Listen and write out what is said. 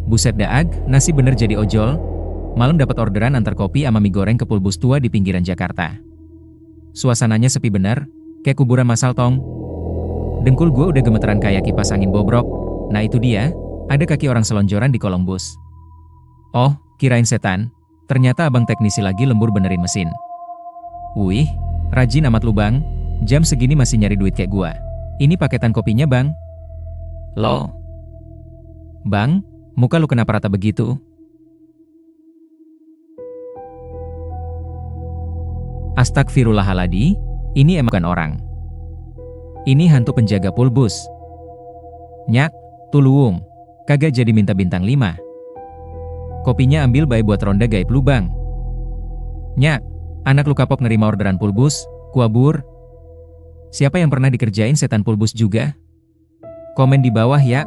Buset daag, nasi bener jadi ojol. Malam dapat orderan antar kopi sama mie goreng ke Pulbus tua di pinggiran Jakarta. Suasananya sepi bener, kayak kuburan masal tong. Dengkul gue udah gemeteran kayak kipas angin bobrok. Nah itu dia, ada kaki orang selonjoran di kolong bus. Oh, kirain setan. Ternyata abang teknisi lagi lembur benerin mesin. Wih, rajin amat lu bang. Jam segini masih nyari duit kayak gua. Ini paketan kopinya bang. Loh. Bang, muka lu kenapa rata begitu? Astagfirullahaladzim, ini emang bukan orang. Ini hantu penjaga Pulbus. Nyak, tuluung, kagak jadi minta bintang 5. Kopinya ambil bae buat ronda gaib lu bang. Nyak, anak lu kapok nerima orderan Pulbus, kuabur. Siapa yang pernah dikerjain setan Pulbus juga? Komen di bawah ya.